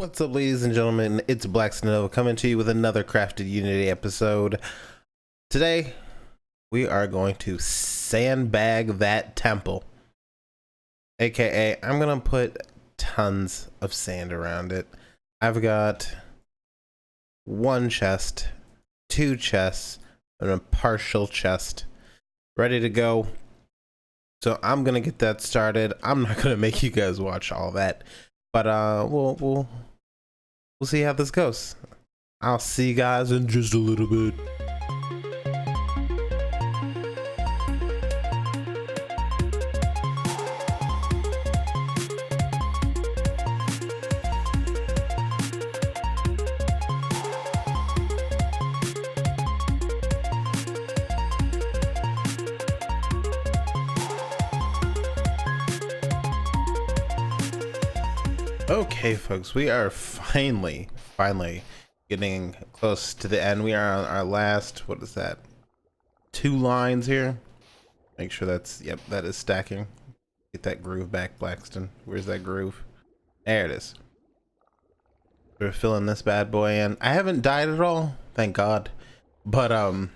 What's up, ladies and gentlemen? It's BlackstinNova coming to you with another CraftedUnity episode. Today, we are going to sandbag that temple. AKA, I'm going to put tons of sand around it. I've got one chest, two chests, and a partial chest ready to go. So I'm going to get that started. I'm not going to make you guys watch all that. But we'll see how this goes. I'll see you guys in just a little bit. Okay, folks, we are finally getting close to the end. We are on our last, what is that, 2 lines here. Make sure that's, yep, that is stacking. Get that groove back, Blackston. Where's that groove? There it is. We're filling this bad boy in. I haven't died at all, thank God. But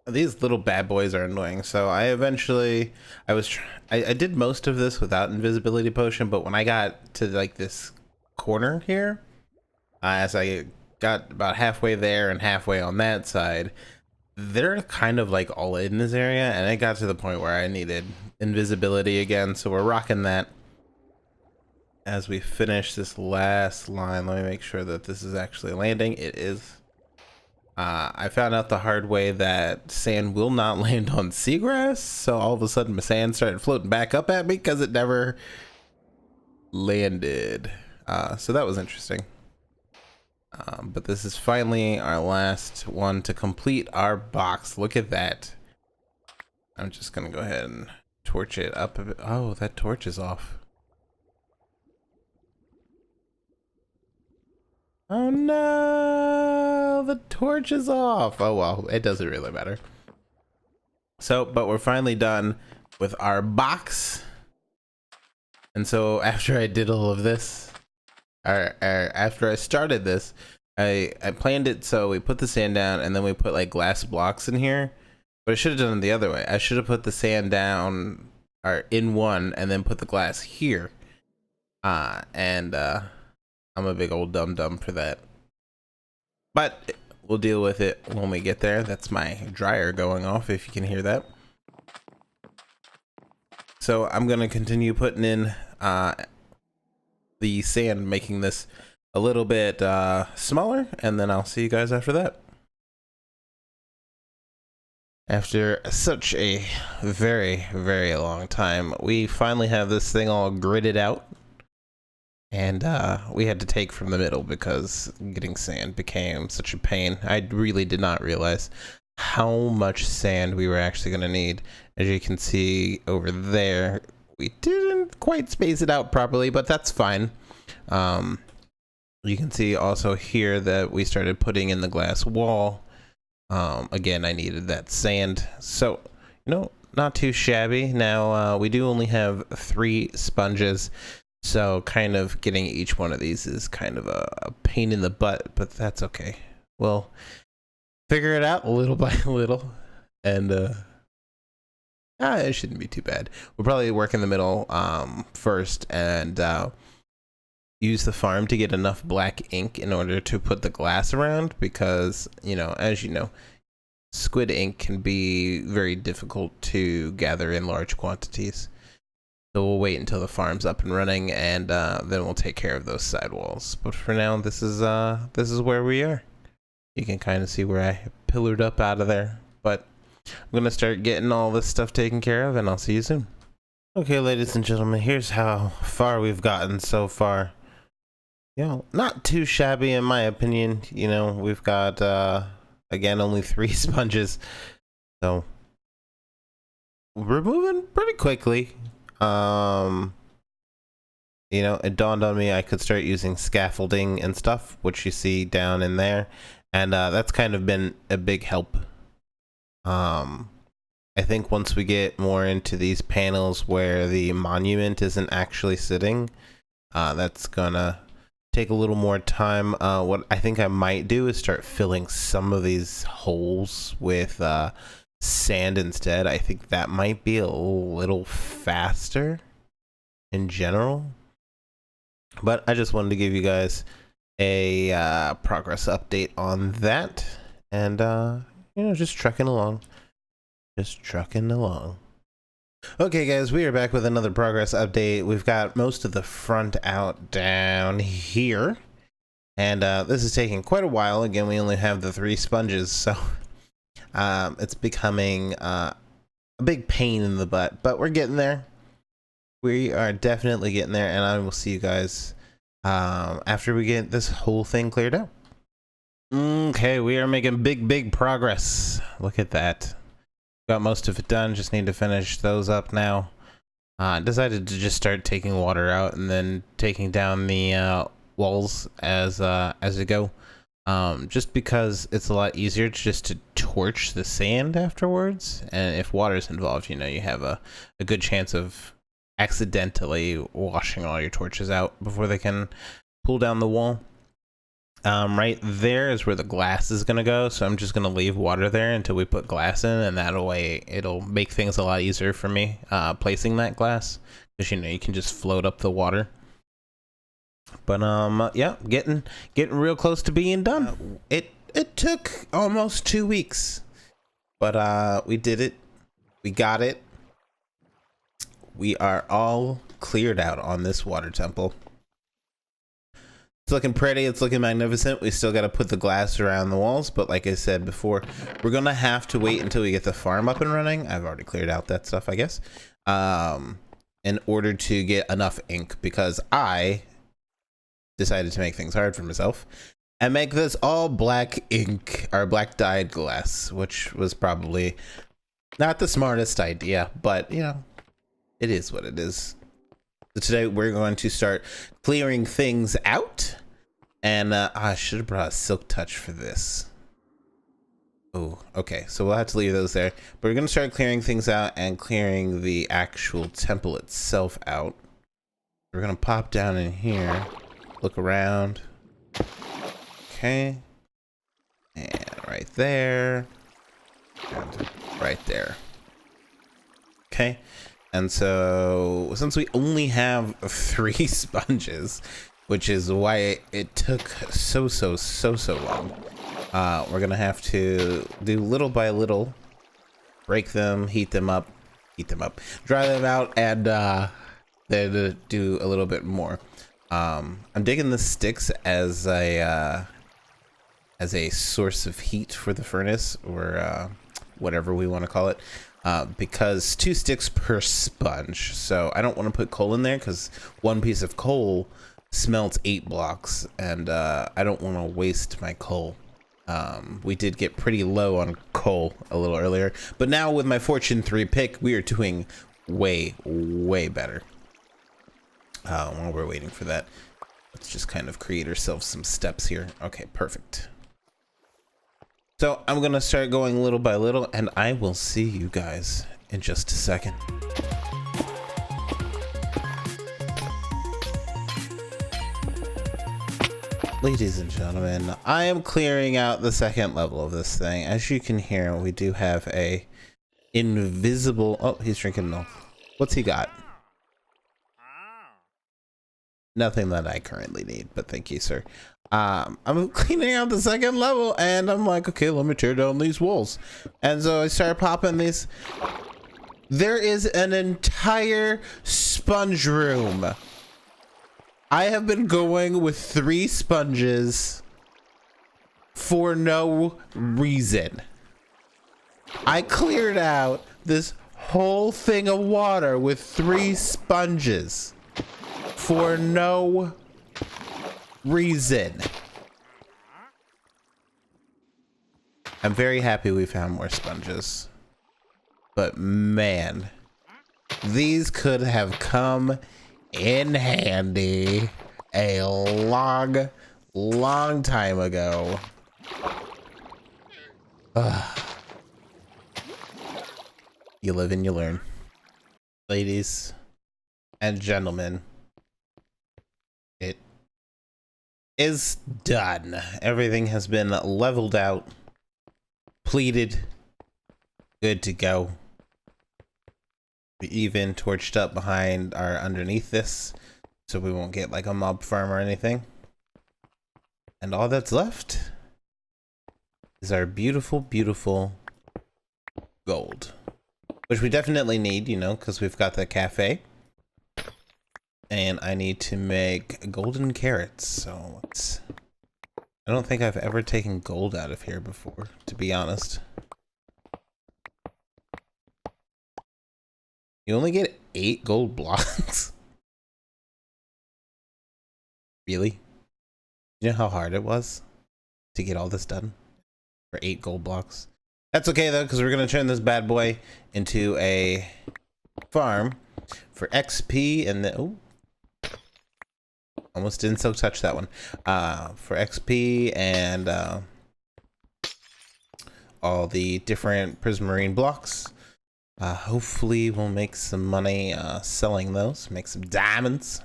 these little bad boys are annoying. So I eventually, I did most of this without invisibility potion, but when I got to like this corner here, as I got about halfway there and halfway on that side, they're kind of like all in this area, and it got to the point where I needed invisibility again. So we're rocking that as we finish this last line. Let me make sure that this is actually landing. It is. I found out the hard way that sand will not land on seagrass, so all of a sudden my sand started floating back up at me because it never landed. So that was interesting. But this is finally our last one to complete our box. Look at that. I'm just gonna go ahead and torch it up a bit. Oh, that torch is off. Oh no, the torch is off. Oh well, it doesn't really matter. So, but we're finally done with our box. And so after I did all of this, or after I started this, I planned it so we put the sand down and then we put like glass blocks in here. But I should have done it the other way. I should have put the sand down or in one and then put the glass here. I'm a big old dum-dum for that. But we'll deal with it when we get there. That's my dryer going off, if you can hear that. So I'm going to continue putting in the sand, making this a little bit smaller, and then I'll see you guys after that. After such a very, very long time, we finally have this thing all gridded out. And we had to take from the middle because getting sand became such a pain. I really did not realize how much sand we were actually going to need. As you can see over there, we didn't quite space it out properly, but that's fine. You can see also here that we started putting in the glass wall. Again, I needed that sand. So, you know, not too shabby. Now, we do only have 3 sponges. So kind of getting each one of these is kind of a pain in the butt, but that's okay. We'll figure it out little by little, and it shouldn't be too bad. We'll probably work in the middle first and use the farm to get enough black ink in order to put the glass around, because, you know, as you know, squid ink can be very difficult to gather in large quantities. So we'll wait until the farm's up and running, and then we'll take care of those sidewalls. But for now, this is where we are. You can kind of see where I pillared up out of there. But I'm gonna start getting all this stuff taken care of, and I'll see you soon. Okay, ladies and gentlemen, here's how far we've gotten so far. You know, not too shabby in my opinion. You know, we've got again only 3 sponges, so we're moving pretty quickly. You know, it dawned on me I could start using scaffolding and stuff, which you see down in there, and that's kind of been a big help. I think once we get more into these panels where the monument isn't actually sitting, That's gonna take a little more time. What I think I might do is start filling some of these holes with sand instead. I think that might be a little faster in general. But I just wanted to give you guys a progress update on that. And, you know, just trucking along. Just trucking along. Okay guys, we are back with another progress update. We've got most of the front out down here, and this is taking quite a while. Again, we only have the 3 sponges, so it's becoming a big pain in the butt, but we're getting there. We are definitely getting there, and I will see you guys after we get this whole thing cleared out. Okay, we are making big progress. Look at that. Got most of it done, just need to finish those up now. Decided to just start taking water out and then taking down the walls as we go. Just because it's a lot easier just to torch the sand afterwards, and if water's involved, you know, you have a good chance of accidentally washing all your torches out before they can pull down the wall. Right there is where the glass is gonna go, so I'm just gonna leave water there until we put glass in, and that way it'll make things a lot easier for me placing that glass, because you know you can just float up the water. But yeah, getting real close to being done. It took almost 2 weeks, but we did it. We got it. We are all cleared out on this water temple. It's looking pretty, it's looking magnificent. We still got to put the glass around the walls, but like I said before, we're gonna have to wait until we get the farm up and running. I've already cleared out that stuff, I guess, in order to get enough ink, because I decided to make things hard for myself and make this all black ink, or black dyed glass, which was probably not the smartest idea, but you know, it is what it is. So today we're going to start clearing things out, and I should have brought a silk touch for this. Oh, okay, so we'll have to leave those there, but we're going to start clearing things out and clearing the actual temple itself out. We're going to pop down in here, look around. Okay, and right there, and right there. Okay. And so, since we only have 3 sponges, which is why it took so long, we're gonna have to do little by little, break them, heat them up, dry them out, and then do a little bit more. I'm digging the sticks as a source of heat for the furnace, or whatever we want to call it. Because 2 sticks per sponge, so I don't want to put coal in there because 1 piece of coal smelts 8 blocks, and I don't want to waste my coal. We did get pretty low on coal a little earlier, but now with my Fortune 3 pick, we are doing way better. While we're waiting for that, let's just kind of create ourselves some steps here. Okay, perfect. So I'm gonna start going little by little, and I will see you guys in just a second. Ladies and gentlemen, I am clearing out the 2nd level of this thing. As you can hear, we do have a invisible... Oh, he's drinking milk. What's he got? Nothing that I currently need, but thank you, sir. I'm cleaning out the 2nd level, and I'm like, okay, let me tear down these walls. And so I started popping these. There is an entire sponge room. I have been going with 3 sponges for no reason. I cleared out this whole thing of water with 3 sponges for no reason. I'm very happy we found more sponges, but man, these could have come in handy a long time ago. You live and you learn. Ladies and gentlemen, is done. Everything has been leveled out, pleated, good to go. We even torched up behind our underneath this, so we won't get like a mob farm or anything. And all that's left is our beautiful, beautiful gold, which we definitely need, you know, because we've got the cafe. And I need to make golden carrots, so let's... I don't think I've ever taken gold out of here before, to be honest. You only get 8 gold blocks? Really? You know how hard it was to get all this done for 8 gold blocks? That's okay though, because we're going to turn this bad boy into a farm for XP and then... Oh, almost didn't so touch that one. For XP and all the different prismarine blocks. Hopefully we'll make some money selling those, make some diamonds.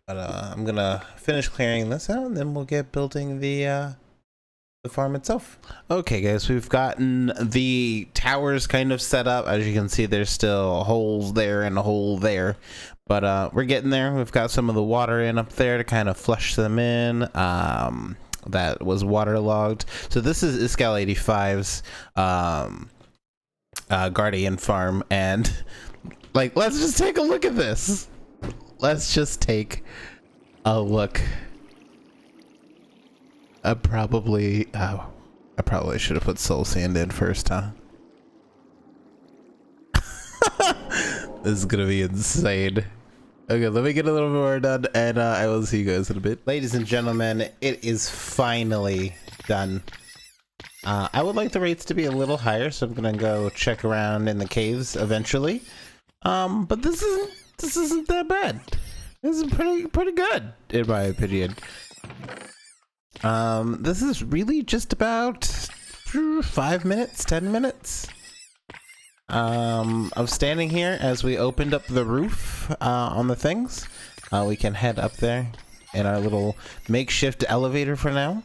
But I'm gonna finish clearing this out and then we'll get building the farm itself. Okay guys, we've gotten the towers kind of set up. As you can see, there's still holes there and a hole there. But we're getting there. We've got some of the water in up there to kind of flush them in. That was waterlogged. So this is Iskal 85's Guardian farm. And like, let's just take a look at this. Let's just take a look. I probably should have put soul sand in first, huh? This is gonna be insane. Okay, let me get a little more done, and I will see you guys in a bit. Ladies and gentlemen, it is finally done. I would like the rates to be a little higher, so I'm gonna go check around in the caves eventually. But this isn't that bad. This is pretty good, in my opinion. This is really just about 5 minutes, 10 minutes. Of standing here as we opened up the roof on the things. We can head up there in our little makeshift elevator for now.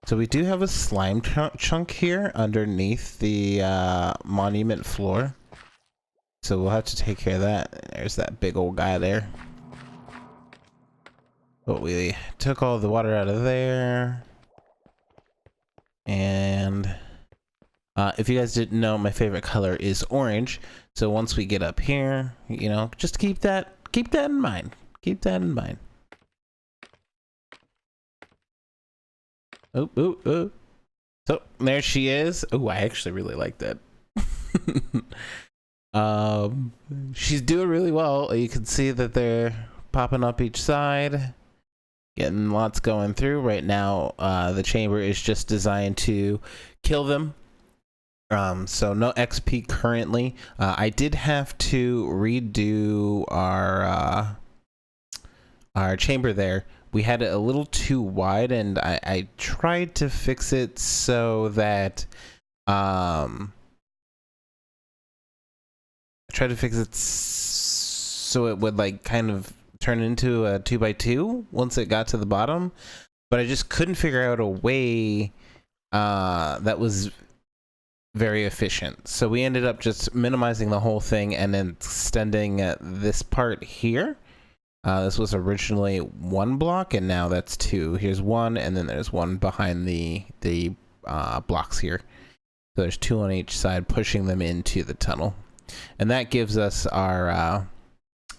So we do have a slime chunk here underneath the monument floor. So we'll have to take care of that. There's that big old guy there. But we took all the water out of there. And... if you guys didn't know, my favorite color is orange. So once we get up here, you know, just keep that in mind. Keep that in mind. Oh. So there she is. Oh, I actually really like that. She's doing really well. You can see that they're popping up each side. Getting lots going through. Right now, the chamber is just designed to kill them. So no XP currently. I did have to redo our chamber there. We had it a little too wide, and I tried to fix it so that so it would like kind of turn into a 2x2 once it got to the bottom, but I just couldn't figure out a way that was very efficient. So we ended up just minimizing the whole thing and then extending this part here. This was originally 1 block and now that's 2. Here's 1 and then there's 1 behind the blocks here. So there's 2 on each side pushing them into the tunnel. And that gives us our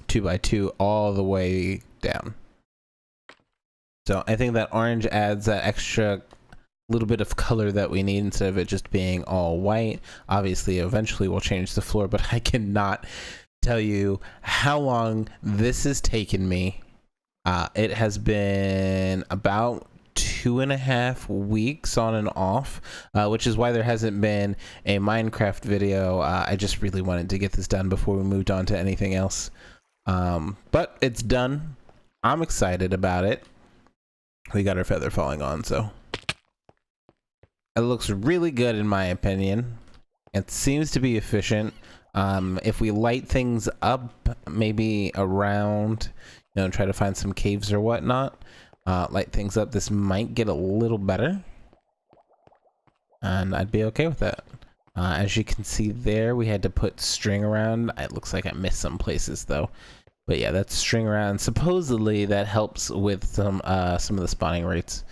2x2 all the way down. So I think that orange adds that extra little bit of color that we need instead of it just being all white. Obviously, eventually we'll change the floor, but I cannot tell you how long this has taken me. It has been about 2.5 weeks on and off, which is why there hasn't been a Minecraft video. I just really wanted to get this done before we moved on to anything else. But it's done. I'm excited about it. We got our feather falling on, so it looks really good in my opinion. It seems to be efficient. If we light things up, maybe around, you know, try to find some caves or whatnot, light things up, this might get a little better. And I'd be okay with that. As you can see there, we had to put string around. It looks like I missed some places though. But yeah, that's string around. Supposedly that helps with some of the spawning rates.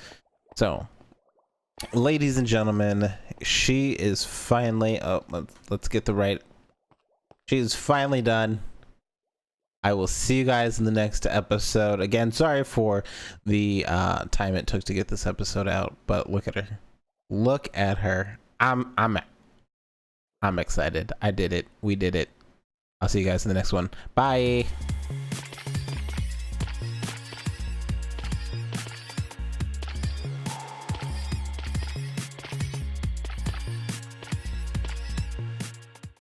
So, ladies and gentlemen, she is finally, oh, let's get the right. She is finally done. I will see you guys in the next episode. Again, sorry for the time it took to get this episode out, but look at her. Look at her. I'm excited. I did it. We did it. I'll see you guys in the next one. Bye.